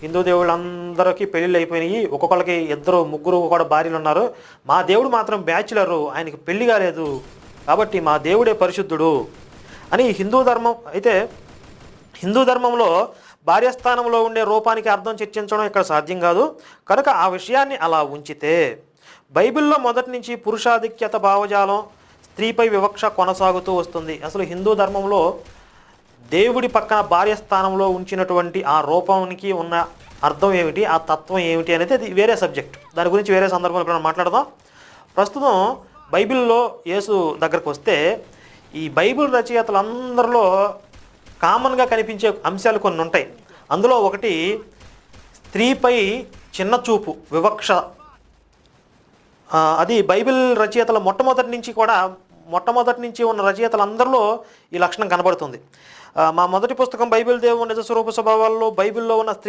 హిందూ దేవుళ్ళందరికీ పెళ్ళిళ్ళు అయిపోయినాయి, ఒక్కొక్కరికి ఇద్దరు ముగ్గురు కూడా భార్యలు ఉన్నారు, మా దేవుడు మాత్రం బ్యాచులరు, ఆయనకి పెళ్లి కాలేదు, కాబట్టి మా దేవుడే పరిశుద్ధుడు అని హిందూ ధర్మం. అయితే హిందూ ధర్మంలో భార్యస్థానంలో ఉండే రూపానికి అర్థం చర్చించడం ఇక్కడ సాధ్యం కాదు. కనుక ఆ విషయాన్ని అలా ఉంచితే బైబిల్లో మొదటి నుంచి పురుషాధిక్యత భావజాలం, స్త్రీపై వివక్ష కొనసాగుతూ వస్తుంది. అసలు హిందూ ధర్మంలో దేవుడి పక్కన భార్య స్థానంలో ఉంచినటువంటి ఆ రూపానికి ఉన్న అర్థం ఏమిటి, ఆ తత్వం ఏమిటి అనేది అది వేరే సబ్జెక్ట్. దాని గురించి వేరే సందర్భంలో మనం మాట్లాడదాం. ప్రస్తుతం బైబిల్లో యేసు దగ్గరకు వస్తే ఈ బైబిల్ రచయితలందరిలో కామన్గా కనిపించే అంశాలు కొన్ని ఉంటాయి. అందులో ఒకటి స్త్రీపై చిన్న చూపు, వివక్ష. అది బైబిల్ రచయితల మొట్టమొదటి నుంచి ఉన్న రచయితలందరిలో ఈ లక్షణం కనబడుతుంది. మా మొదటి పుస్తకం బైబిల్ దేవుని నిజ స్వరూప స్వభావాల్లో బైబిల్లో ఉన్న